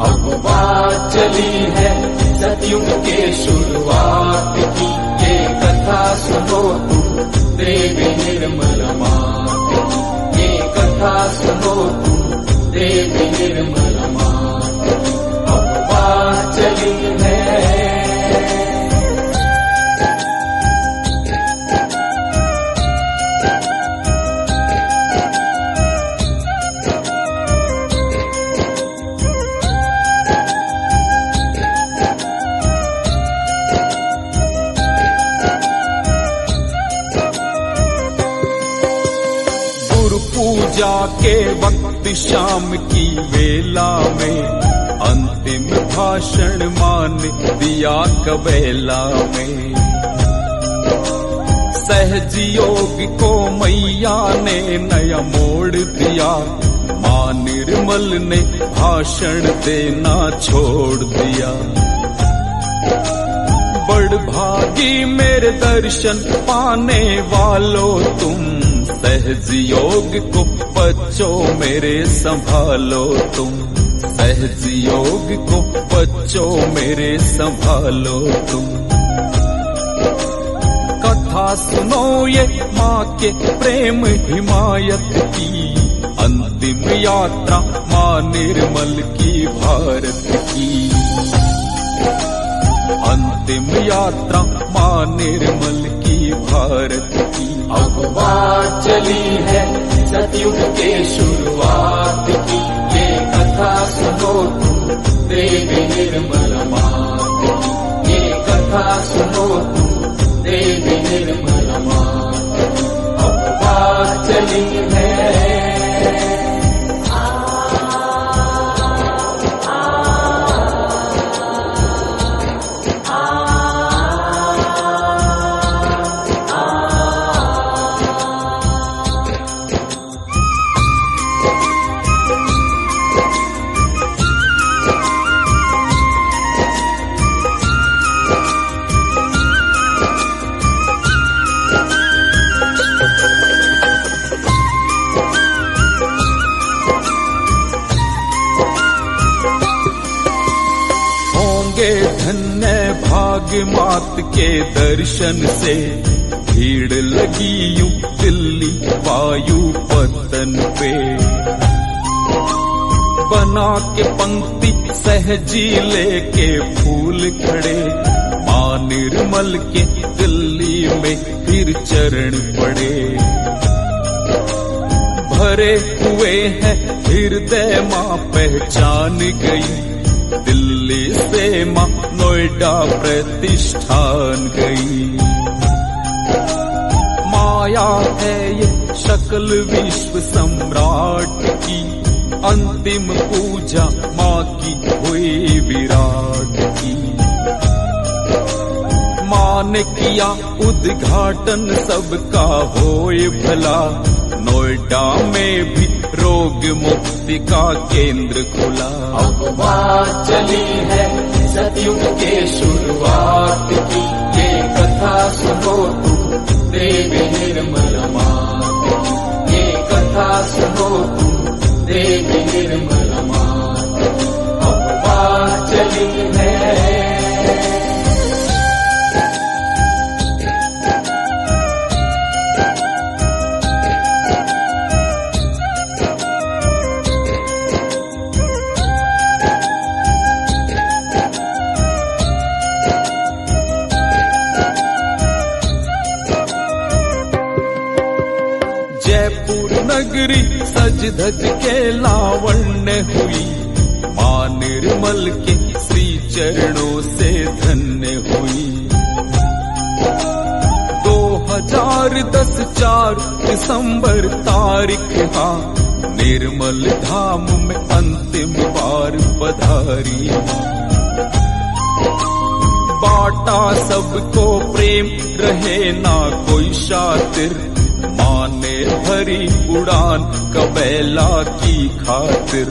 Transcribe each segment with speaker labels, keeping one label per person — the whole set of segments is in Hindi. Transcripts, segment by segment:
Speaker 1: अब बात चली है सतयुग के शुरुआत की, ये कथा सुनो तुम देवी निर्मल मात की, ये कथा सुनो तुम देवी निर्मल मात की। अब बात चली है पूजा के वक्त शाम की वेला में, अंतिम भाषण मान दिया कबैला में। सहज योग को मैया ने नया मोड़ दिया, मां निर्मल ने भाषण देना छोड़ दिया। बड़भागी मेरे दर्शन पाने वालों तुम, सहज योग को बच्चों मेरे संभालो तुम, सहज योग को बच्चों मेरे संभालो तुम। कथा सुनो ये माँ के प्रेम हिमायत की, अंतिम यात्रा माँ निर्मल की भारत की, अंतिम यात्रा माँ निर्मल की भारत की। अब बात चली है सतयुग के शुरुआत की, ये कथा सुनो तुम देवी निर्मल मात की, ये कथा सुनो तुम देवी निर्मल मात की। अब बात चली है धन्य भाग मात के दर्शन से, भीड़ लगी यूं दिल्ली वायु पतन पे। बना के पंक्ति सहजी लेके फूल खड़े, मां निर्मल के दिल्ली में फिर चरण पड़े। भरे हुए हैं हृदय मां पहचान गई, दिल्ली से मां नोएडा प्रतिष्ठान गई। माया है ये शक्ल विश्व सम्राट की, अंतिम पूजा मां की हुई विराट की। मां ने किया उद्घाटन सबका होए भला, नोएडा में भी रोग मुक्ति का केंद्र खुला। अब बात चली है सतयुग के शुरुआत की, ये कथा सुनो तुम देवी निर्मल मात की, ये कथा सुनो तुम देवी निर्मल मात की। अब बात चली है जयपुर नगरी सज धज के लावण्य हुई, मां निर्मल के श्री चरणों से धन्य हुई। 2010 4 दिसंबर तारीख हा, निर्मल धाम में अंतिम बार पधारी। बाटा सबको प्रेम रहे ना कोई शातिर, मां ने भरी उड़ान कबैला की खातिर।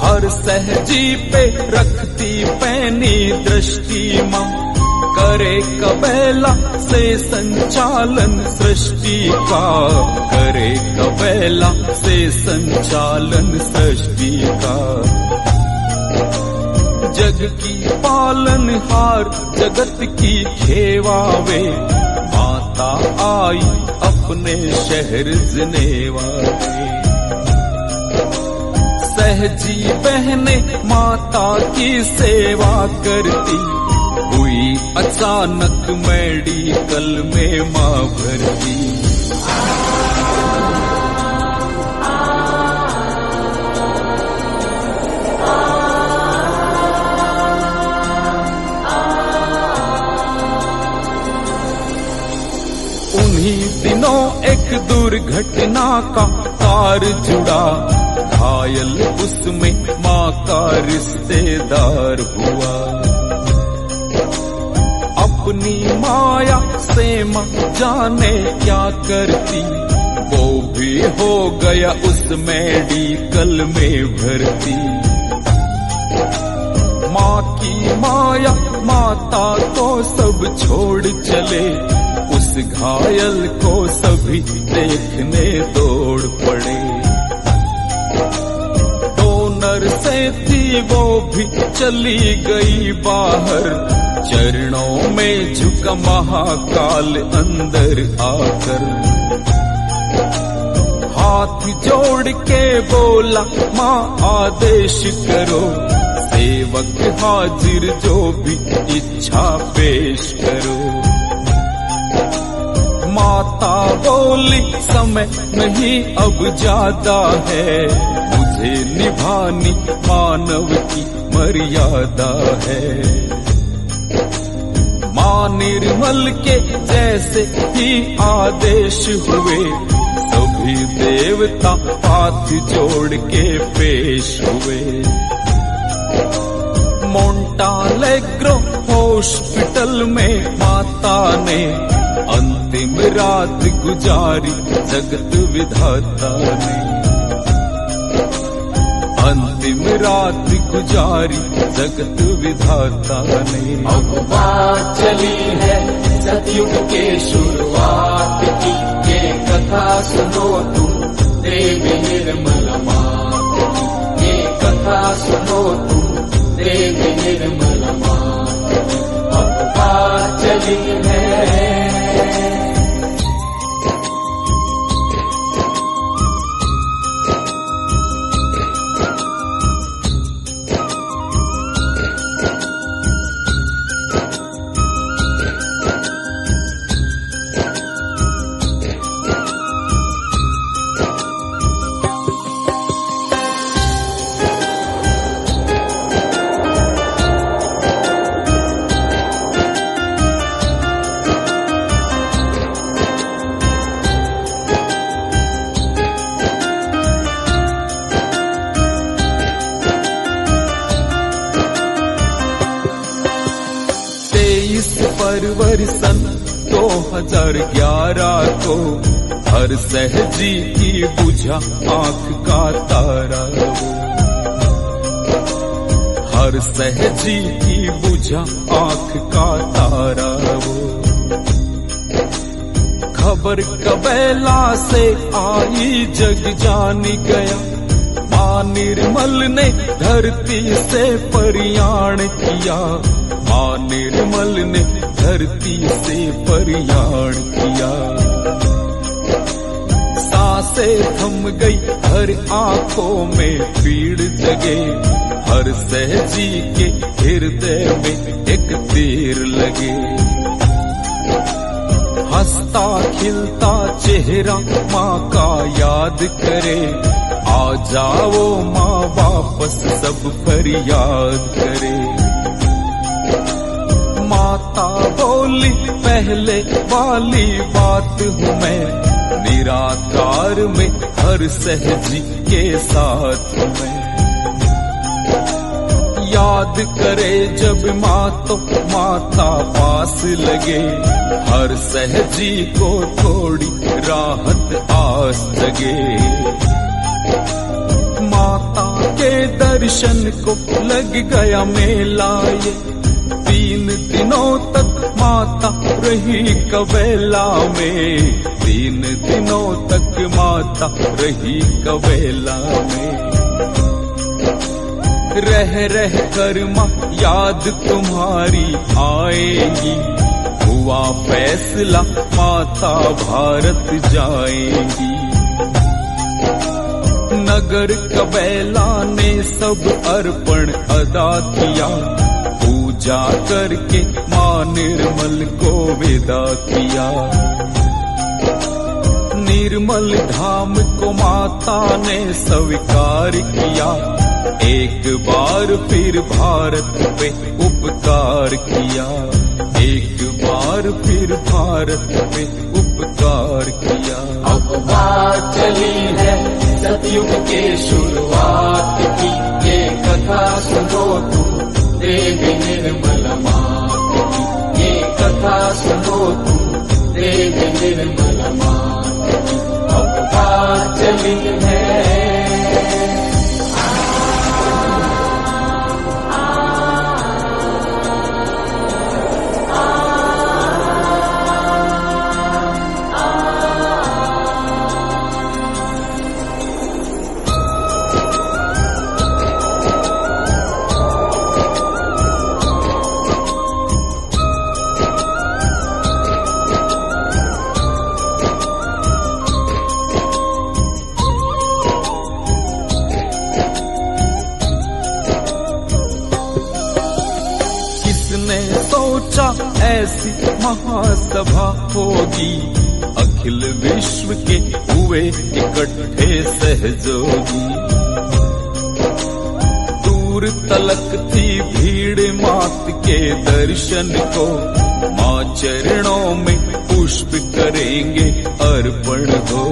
Speaker 1: हर सहजी पे रखती पैनी दृष्टि मां, करे कबैला से संचालन सृष्टि का, करे कबैला से संचालन सृष्टि का। जग की पालनहार जगत की खेवावे, माता आई अपने शहर जनेवा में। सहजी बहने माता की सेवा करती, हुई अचानक मेडिकल में माँ भर्ती। उन्हीं दिनों एक दुर्घटना का तार जुड़ा, घायल उसमें माँ का रिश्तेदार हुआ। अपनी माया से माँ जाने क्या करती, वो भी हो गया उस मेडिकल में भर्ती। माँ की माया माता को सब छोड़ चले, उस घायल को सभी देखने दौड़ पड़े। डोनर से थी वो भी चली गई बाहर, चरणों में झुका महाकाल अंदर आकर। हाथ जोड़ के बोला माँ आदेश करो, सेवक हाजिर जो भी इच्छा पेश करो। माता बोली समय नहीं अब ज्यादा है, मुझे निभानी मानव की मर्यादा है। माँ निर्मल के जैसे ही आदेश हुए, सभी देवता हाथ जोड़ के पेश हुए। मोंटालेग्रो हॉस्पिटल में माता ने अंतिम रात गुजारी, जगत विधाता ने अंतिम रात गुजारी, जगत विधाता ने।
Speaker 2: अब बात चली है सतयुग के शुरुआत की, ये कथा सुनो तुम देवी निर्मल मात की, ये कथा सुनो तुम देवी निर्मल मात की। अब बात चली है
Speaker 1: फरवरी सन 2011 को हर सहजी की बुझा आंख का तारा वो, हर सहजी की बुझा आंख का तारा वो। खबर कबैला से आई जग जान गया, माँ निर्मल ने धरती से परियाण किया, माँ निर्मल ने धरती से परियाण किया। सांसें थम गई, हर आंखों में पीड़ जगे, हर सहजी के हृदय में एक तीर लगे। हंसता खिलता चेहरा माँ का याद करे, आ जाओ माँ वापस सब फरियाद करे। माता बोली पहले वाली बात हूँ मैं, निराकार में हर सहजी के साथ मैं। याद करे जब माँ तो माता पास लगे, हर सहजी को थोड़ी राहत आस जगे। माता के दर्शन को लग गया मेला ये, 3 दिनों तक माता रही कबैला में, 3 दिनों तक माता रही कबैला में। रह रह कर माँ याद तुम्हारी आएगी, हुआ फैसला माता भारत जाएगी। नगर कबैला ने सब अर्पण अदा किया, पूजा करके माँ निर्मल को विदा किया। निर्मल धाम को माता ने स्वीकार किया, एक बार फिर भारत पे उपकार किया, एक बार फिर भारत पे उपकार किया।
Speaker 2: अब बात चली है सतयुग के शुरुआत की, ये कथा सुनो तुम देवी निर्मल मात की, ये कथा सुनो तुम देवी निर्मल मात की। अब बात चली है
Speaker 1: ऐसी महासभा होगी, अखिल विश्व के हुए इकट्ठे सहयोगी। दूर तलक थी भीड़ मात के दर्शन को, माँ चरणों में पुष्प करेंगे अर्पण हो।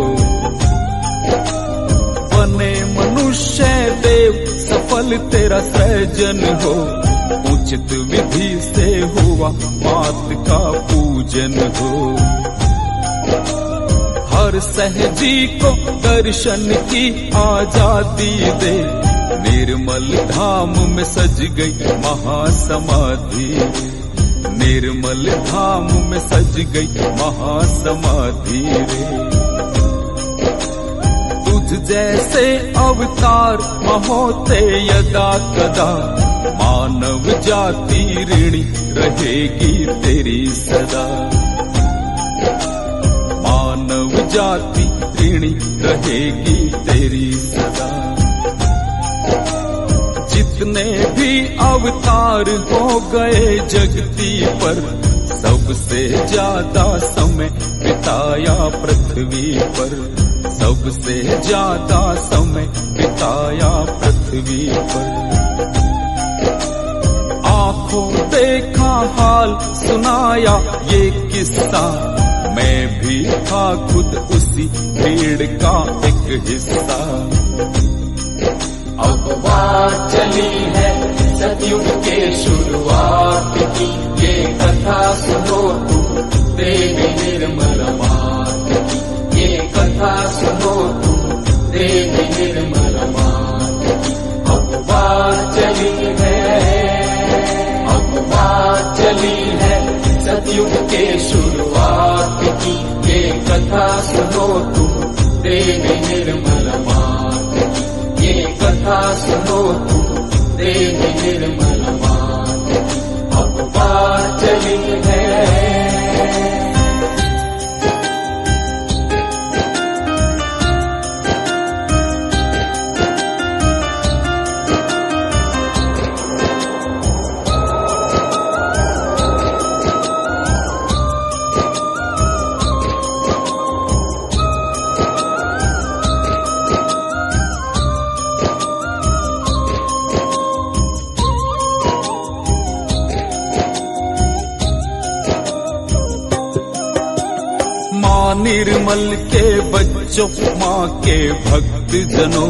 Speaker 1: बने मनुष्य देव सफल तेरा सृजन हो, उचित विधि से हुआ मात का पूजन हो। हर सहजी को दर्शन की आजादी दे, निर्मल धाम में सज गई महासमाधि, निर्मल धाम में सज गई महासमाधि रे। तुझ जैसे अवतार होते यदा कदा, मानव जाति ऋणी रहेगी तेरी सदा, मानव जाति ऋणी रहेगी तेरी सदा। जितने भी अवतार हो गए जगती पर, सबसे ज्यादा समय बिताया पृथ्वी पर, सबसे ज्यादा समय बिताया पृथ्वी पर। आंखों देखा हाल सुनाया ये किस्सा, मैं भी था खुद उसी भीड़ का एक हिस्सा।
Speaker 2: अब बात चली है सतयुग के शुरुआत की, ये कथा सुनो तुम देवी निर्मल मात की, ये कथा सुनो तुम देवी निर्मल मात की। अब बात चली है सतयुग के शुरुआत की, ये कथा सुनो तुम देवी निर्मल मात की, ये कथा सुनो तुम देवी निर्मल मात की। अब बात चली है
Speaker 1: निर्मल के बच्चों माँ के भक्त जनों,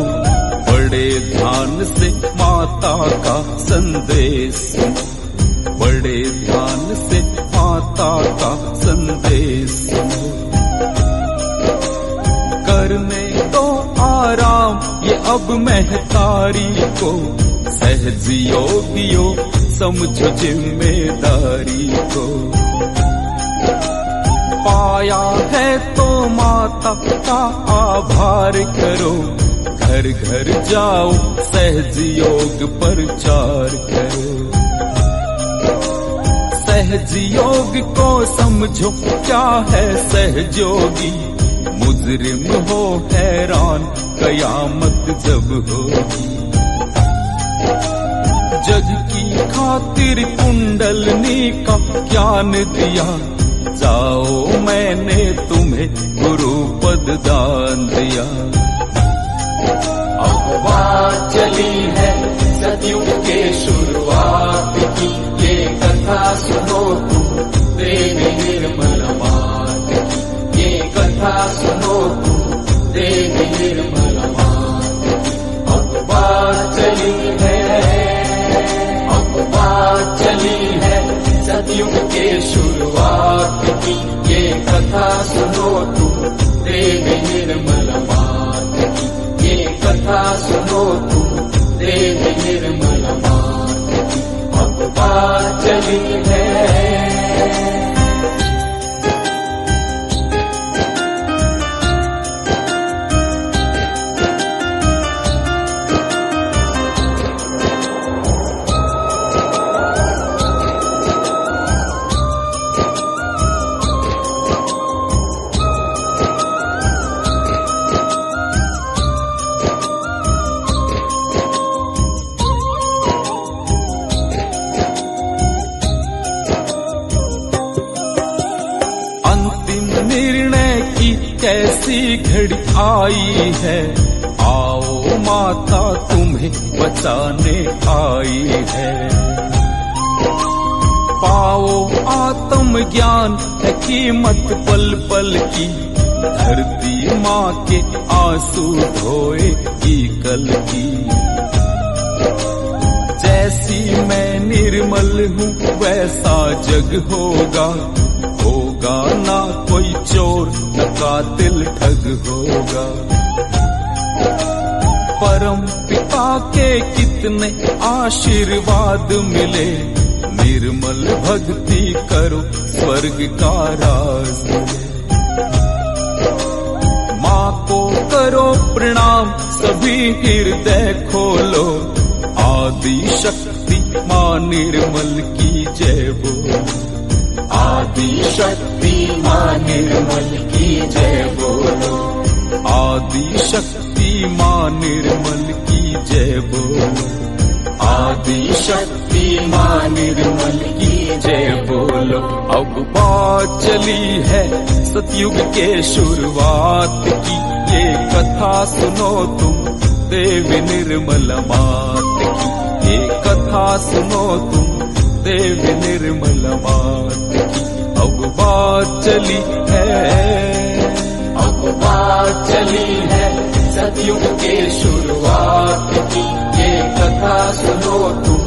Speaker 1: बड़े ध्यान से माता का संदेश, बड़े ध्यान से माता का संदेश। करने दो आराम ये अब महतारी को, सहज योगियों समझो जिम्मेदारी को। पाया है तो माता का आभार करो, घर घर जाओ सहज योग प्रचार करो। सहज योग को समझो क्या है सहजयोगी, मुजरिम हो हैरान कयामत जब होगी। जग की खातिर कुंडलनी का ज्ञान दिया, जाओ मैंने तुम्हें गुरु पद दान दिया।
Speaker 2: अब बात चली है सतयुग के शुरुआत की, ये कथा सुनो तुम देवी निर्मल मात की, ये कथा सुनो तुम देवी निर्मल मात की। अब बात चली है, अब बात चली है सतयुग के शुरुआत की, ये कथा सुनो तुम देवी निर्मल मात की, ये कथा सुनो तुम देवी निर्मल मात की। अब बात चली है।
Speaker 1: निर्णय की कैसी घड़ी आई है, आओ माता तुम्हें बचाने आई है। पाओ आत्म ज्ञान है कीमत पल पल की, धरती माँ के आंसू धोएगी कल की। जैसी मैं निर्मल हूँ वैसा जग होगा, होगा ना कोई चोर न कातिल ठग होगा। परम पिता के कितने आशीर्वाद मिले, निर्मल भक्ति करो स्वर्ग का राज मिले। माँ को करो प्रणाम सभी हृदय खोलो, आदि शक्ति माँ निर्मल की जय बोलो।
Speaker 2: आदि शक्ति माँ निर्मल की जय बोलो,
Speaker 1: आदि शक्ति माँ निर्मल की जय बोलो,
Speaker 2: आदि शक्ति माँ निर्मल की जय बोलो।
Speaker 1: अब बात चली है सतयुग के शुरुआत की, ये कथा सुनो तुम देवी निर्मल मात की, ये कथा सुनो तुम देवी निर्मल मात की। अब बात चली है,
Speaker 2: अब बात चली है सतयुग के शुरुआत की, ये कथा सुनो तुम